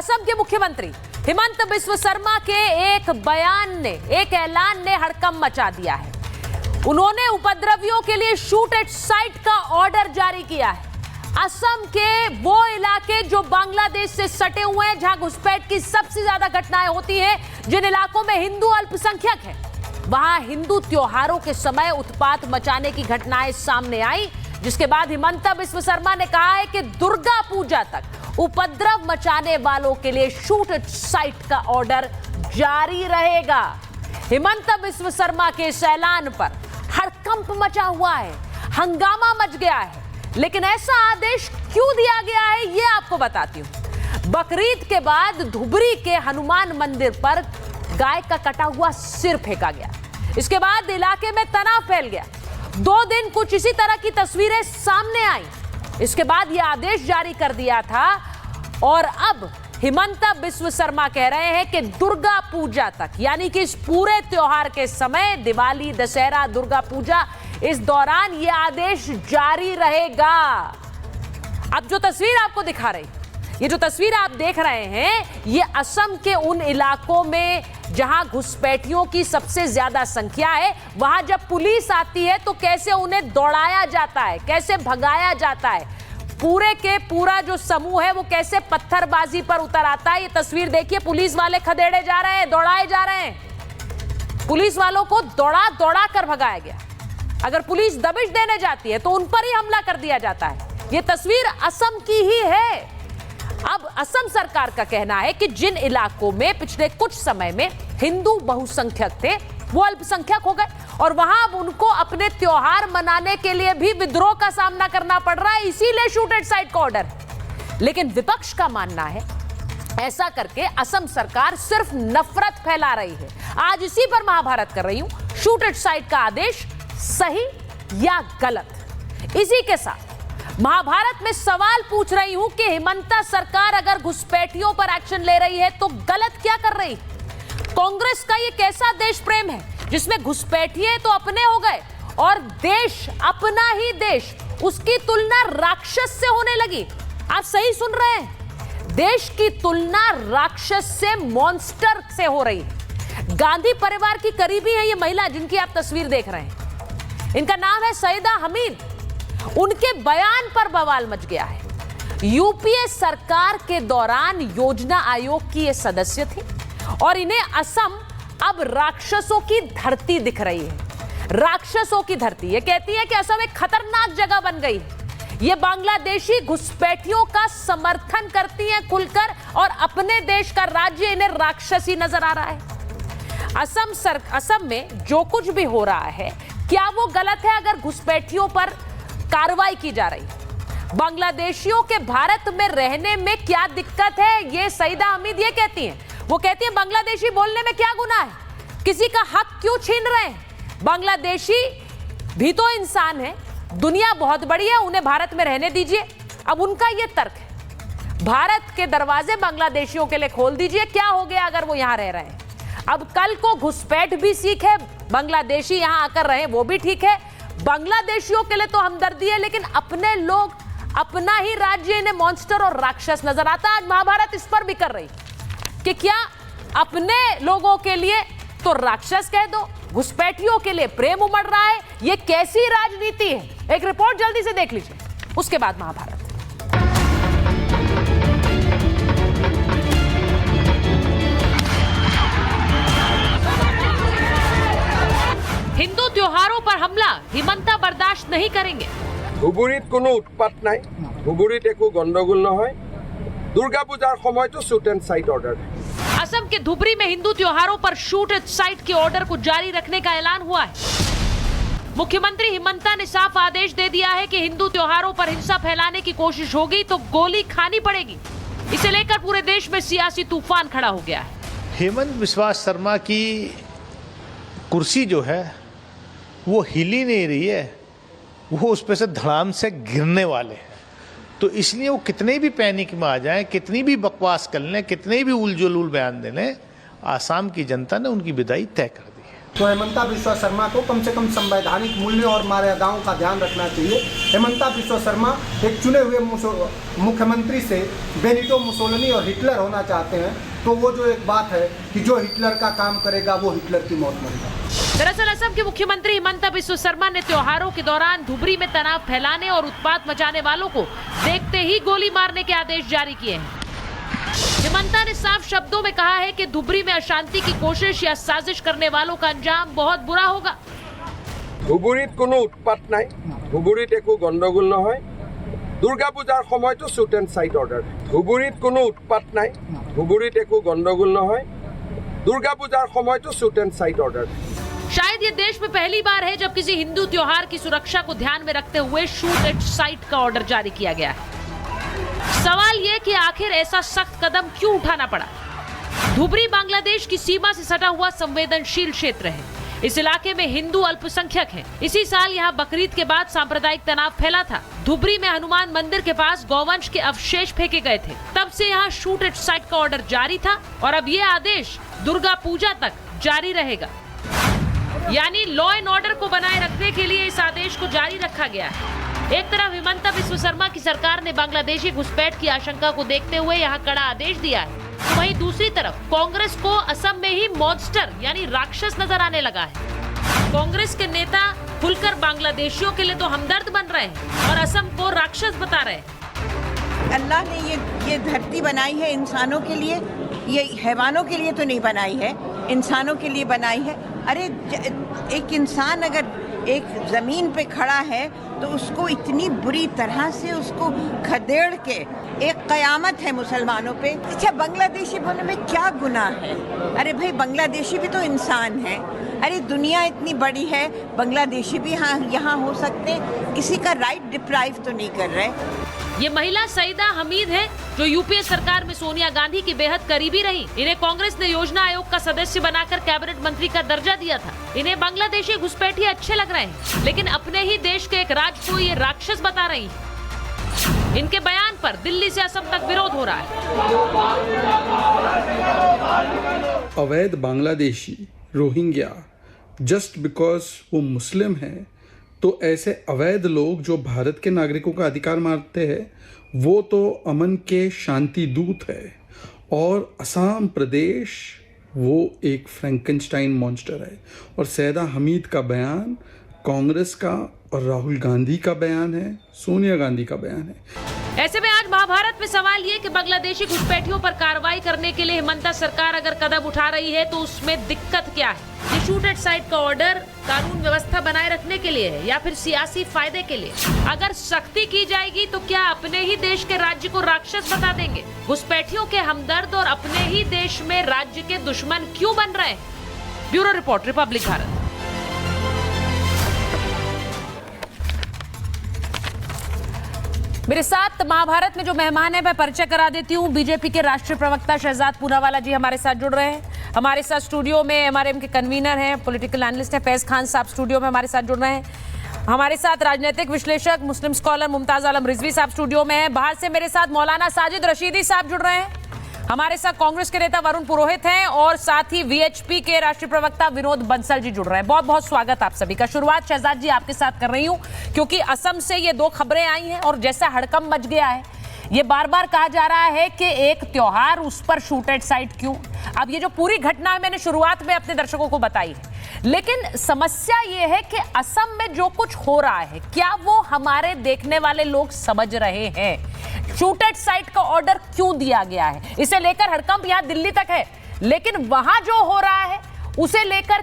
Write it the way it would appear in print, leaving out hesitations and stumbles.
असम के मुख्यमंत्री हिमंत बिस्व शर्मा के एक बयान ने, एक ऐलान ने हड़कंप मचा दिया है। उन्होंने उपद्रवियों के लिए शूट एट साइट का ऑर्डर जारी किया है। असम के वो इलाके जो बांग्लादेश से सटे हुए हैं, जहां घुसपैठ की सबसे ज्यादा घटनाएं होती हैं, जिन इलाकों में हिंदू अल्पसंख्यक हैं, वहां हिंदू त्योहारों के समय उत्पात मचाने की घटनाएं सामने आई, जिसके बाद हिमंत बिस्व शर्मा ने कहा है कि दुर्गा पूजा तक उपद्रव मचाने वालों के लिए शूट एट साइट का ऑर्डर जारी रहेगा। हिमंत बिस्व शर्मा के इस ऐलान पर हड़कंप मचा हुआ है, हंगामा मच गया है। लेकिन ऐसा आदेश क्यों दिया गया है, ये आपको बताती हूं। बकरीद के बाद धुबरी के हनुमान मंदिर पर गाय का कटा हुआ सिर फेंका गया। इसके बाद इलाके में तनाव फैल गया। 2 दिन कुछ इसी तरह की तस्वीरें सामने आई। इसके बाद यह आदेश जारी कर दिया था और अब हिमंत बिस्व शर्मा कह रहे हैं कि दुर्गा पूजा तक, यानी कि इस पूरे त्योहार के समय, दिवाली, दशहरा, दुर्गा पूजा, इस दौरान यह आदेश जारी रहेगा। अब जो तस्वीर आपको दिखा रही, ये जो तस्वीर आप देख रहे हैं, ये असम के उन इलाकों में जहां घुसपैठियों की सबसे ज्यादा संख्या है। वहां जब पुलिस आती है तो कैसे उन्हें दौड़ाया जाता है, कैसे भगाया जाता है, पूरे के पूरा जो समूह है वो कैसे पत्थरबाजी पर उतर आता है। ये तस्वीर देखिए, पुलिस वाले खदेड़े जा रहे हैं, दौड़ाए जा रहे हैं। पुलिस वालों को दौड़ा दौड़ा कर भगाया गया। अगर पुलिस दबिश देने जाती है तो उन पर ही हमला कर दिया जाता है। ये तस्वीर असम की ही है। अब असम सरकार का कहना है कि जिन इलाकों में पिछले कुछ समय में हिंदू बहुसंख्यक थे, वो अल्पसंख्यक हो गए और वहां अब उनको अपने त्योहार मनाने के लिए भी विद्रोह का सामना करना पड़ रहा है, इसीलिए शूट एट साइट का ऑर्डर। लेकिन विपक्ष का मानना है ऐसा करके असम सरकार सिर्फ नफरत फैला रही है। आज इसी पर महाभारत कर रही हूं, शूट एट साइट का आदेश सही या गलत। इसी के साथ महाभारत में सवाल पूछ रही हूं कि हिमंत सरकार अगर घुसपैठियों पर एक्शन ले रही है तो गलत क्या कर रही? कांग्रेस का ये कैसा देश प्रेम है जिसमें घुसपैठिए तो अपने हो गए और देश, अपना ही देश, उसकी तुलना राक्षस से होने लगी। आप सही सुन रहे हैं, देश की तुलना राक्षस से, मॉन्स्टर से हो रही है। गांधी परिवार की करीबी है ये महिला जिनकी आप तस्वीर देख रहे हैं, इनका नाम है सईदा हमीद। उनके बयान पर बवाल मच गया है। यूपीए सरकार के दौरान योजना आयोग की ये सदस्य थी और इन्हें असम अब राक्षसों की धरती दिख रही है। राक्षसों की धरती। ये कहती है कि असम एक खतरनाक जगह बन गई है। ये बांग्लादेशी घुसपैठियों का समर्थन करती हैं खुलकर और अपने देश का राज्य इन्हें राक्षसी नजर आ रहा है। असम में जो कुछ भी हो रहा है, क्या वो गलत है अगर घुसपैठियों पर कार्रवाई की जा रही है? बांग्लादेशियों के भारत में रहने में क्या दिक्कत है, ये सईदा हमीद ये कहती हैं। वो कहती हैं बांग्लादेशी बोलने में क्या गुनाह है, किसी का हक क्यों छीन रहे हैं? बांग्लादेशी भी तो इंसान है, दुनिया बहुत बड़ी है, उन्हें भारत में रहने दीजिए। अब उनका ये तर्क है, भारत के दरवाजे बांग्लादेशियों के लिए खोल दीजिए, क्या हो गया अगर वो यहां रह रहे हैं? अब कल को घुसपैठ भी सीखे, बांग्लादेशी यहां आकर रहे, वो भी ठीक है। बांग्लादेशियों के लिए तो हमदर्दी है, लेकिन अपने लोग, अपना ही राज्य इन्हें मॉन्स्टर और राक्षस नजर आता। आज महाभारत इस पर भी कर रही कि क्या अपने लोगों के लिए तो राक्षस कह दो, घुसपैठियों के लिए प्रेम उमड़ रहा है। ये कैसी राजनीति है? एक रिपोर्ट जल्दी से देख लीजिए, उसके बाद महाभारत। हिंदू त्योहारों पर हमला हिमंता बर्दाश्त नहीं करेंगे। धुबुरीत कोनो उत्पात নাই, धुबुरीत एको गंडगोल নহয়। दुर्गा पूजार समय तो shoot and site order. Assam के धुबरी में हिंदू त्योहारों पर शूट एट साइट के ऑर्डर को जारी रखने का ऐलान हुआ है। मुख्यमंत्री हिमंता ने साफ आदेश दे दिया है कि हिंदू त्योहारों पर हिंसा फैलाने की कोशिश होगी तो गोली खानी पड़ेगी। इसे लेकर पूरे देश में सियासी तूफान खड़ा हो गया है। हेमंत बिस्वा शर्मा की कुर्सी जो है वो हिल ही नहीं रही है, वो उस पर से धड़ाम से गिरने वाले हैं। तो इसलिए वो कितने भी पैनिक में आ जाएं, कितनी भी बकवास कर लें, कितने भी उलझुल बयान दे लें, आसाम की जनता ने उनकी विदाई तय कर दी है। तो हेमंता बिस्वा शर्मा को कम से कम संवैधानिक मूल्यों और मर्यादाओं का ध्यान रखना चाहिए। हेमंता बिस्वा शर्मा एक चुने हुए मुख्यमंत्री से बेनिटो मुसोलिनी और हिटलर होना चाहते हैं, तो वो जो एक बात है कि जो हिटलर का काम करेगा वो हिटलर की मौत मरेगा। दरअसल असम के मुख्यमंत्री हिमंता बिस्वा शर्मा ने त्योहारों के दौरान धुबरी में तनाव फैलाने और उत्पात मचाने वालों को देखते ही गोली मारने के आदेश जारी किए हैं। हिमंता ने साफ शब्दों में कहा है कि धुबरी में अशांति की कोशिश या साजिश करने वालों का अंजाम बहुत बुरा होगा। ধুবুৰীত কোনো উৎপাত নাই, ধুবুৰীত একো গণ্ডগোল নহয়। দুৰ্গা পূজাৰ সময়তো শ্বুট এণ্ড চাইট অৰ্ডাৰ। ধুবুৰীত কোনো উৎপাত নাই, ধুবুৰীত একো গণ্ডগোল নহয়। দুৰ্গা পূজাৰ সময়তো শ্বুট এণ্ড চাইট অৰ্ডাৰ। शायद ये देश में पहली बार है जब किसी हिंदू त्योहार की सुरक्षा को ध्यान में रखते हुए शूट एट साइट का ऑर्डर जारी किया गया है। सवाल ये कि आखिर ऐसा सख्त कदम क्यों उठाना पड़ा। धुबरी बांग्लादेश की सीमा से सटा हुआ संवेदनशील क्षेत्र है। इस इलाके में हिंदू अल्पसंख्यक हैं। इसी साल यहाँ बकरीद के बाद सांप्रदायिक तनाव फैला था। धुबरी में हनुमान मंदिर के पास गौवंश के अवशेष फेंके गए थे। तब से यहाँ शूट एट साइट का ऑर्डर जारी था और अब ये आदेश दुर्गा पूजा तक जारी रहेगा। यानी लॉ एंड ऑर्डर को बनाए रखने के लिए इस आदेश को जारी रखा गया है। एक तरफ हिमंता बिस्वा शर्मा की सरकार ने बांग्लादेशी घुसपैठ की आशंका को देखते हुए यहाँ कड़ा आदेश दिया है, तो वहीं दूसरी तरफ कांग्रेस को असम में ही मॉन्स्टर यानी राक्षस नजर आने लगा है। कांग्रेस के नेता खुलकर बांग्लादेशियों के लिए तो हमदर्द बन रहे हैं और असम को राक्षस बता रहे हैं। अल्लाह ने ये धरती बनाई है इंसानों के लिए, ये हैवानों के लिए तो नहीं बनाई है, इंसानों के लिए बनाई है। अरे एक इंसान अगर एक ज़मीन पे खड़ा है तो उसको इतनी बुरी तरह से उसको खदेड़ के, एक क़यामत है मुसलमानों पे। अच्छा, बांग्लादेशी होने में क्या गुनाह है? अरे भाई, बांग्लादेशी भी तो इंसान है। अरे दुनिया इतनी बड़ी है, बांग्लादेशी भी यहाँ हो सकते, किसी का राइट डिप्राइव तो नहीं कर रहे। ये महिला सईदा हमीद है जो यूपीए सरकार में सोनिया गांधी की बेहद करीबी रही। इन्हें कांग्रेस ने योजना आयोग का सदस्य बनाकर कैबिनेट मंत्री का दर्जा दिया था। इन्हें बांग्लादेशी घुसपैठी अच्छे लग रहे हैं, लेकिन अपने ही देश के एक राज्य को ये राक्षस बता रही है। इनके बयान पर दिल्ली से असम तक विरोध हो रहा है। अवैध बांग्लादेशी रोहिंग्या जस्ट बिकॉज वो मुस्लिम है, तो ऐसे अवैध लोग जो भारत के नागरिकों का अधिकार मारते हैं वो तो अमन के शांति दूत है, और असम प्रदेश वो एक फ्रैंकनस्टाइन मॉन्स्टर है। और सैयदा हमीद का बयान कांग्रेस का और राहुल गांधी का बयान है, सोनिया गांधी का बयान है। ऐसे में आज महाभारत में सवाल ये कि बांग्लादेशी घुसपैठियों पर कार्रवाई करने के लिए हिमंता सरकार अगर कदम उठा रही है तो उसमें दिक्कत क्या है। ये शूट एट साइट का ऑर्डर कानून व्यवस्था बनाए रखने के लिए है या फिर सियासी फायदे के लिए। अगर सख्ती की जाएगी तो क्या अपने ही देश के राज्य को राक्षस बता देंगे। घुसपैठियों के हमदर्द और अपने ही देश में राज्य के दुश्मन क्यों बन रहे हैं। Bureau report, Republic Bharat. मेरे साथ महाभारत में जो मेहमान है मैं परिचय करा देती हूँ। बीजेपी के राष्ट्रीय प्रवक्ता शहजाद पूनावाला जी हमारे साथ जुड़ रहे हैं। हमारे साथ स्टूडियो में एमआरएम के कन्वीनर हैं, पॉलिटिकल एनालिस्ट हैं फैज खान साहब स्टूडियो में हमारे साथ जुड़ रहे हैं। हमारे साथ राजनीतिक विश्लेषक मुस्लिम स्कॉलर मुमताज आलम रिजवी साहब स्टूडियो में हैं। बाहर से मेरे साथ मौलाना साजिद रशीदी साहब जुड़ रहे हैं। हमारे साथ कांग्रेस के नेता वरुण पुरोहित हैं और साथ ही वीएचपी के राष्ट्रीय प्रवक्ता विनोद बंसल जी जुड़ रहे हैं। बहुत बहुत स्वागत आप सभी का। शुरुआत शहजाद जी आपके साथ कर रही हूं क्योंकि असम से ये दो खबरें आई हैं और जैसा हड़कंप मच गया है। ये बार बार कहा जा रहा है कि एक त्योहार, उस पर शूट एट साइट क्यों। अब ये जो पूरी घटना है मैंने शुरुआत में अपने दर्शकों को बताई है, लेकिन समस्या ये है कि असम में जो कुछ हो रहा है क्या वो हमारे देखने वाले लोग समझ रहे हैं। शूट एट साइट का ऑर्डर क्यों दिया गया है, इसे लेकर हड़कंप यहां दिल्ली तक है, लेकिन वहां जो हो रहा है उसे लेकर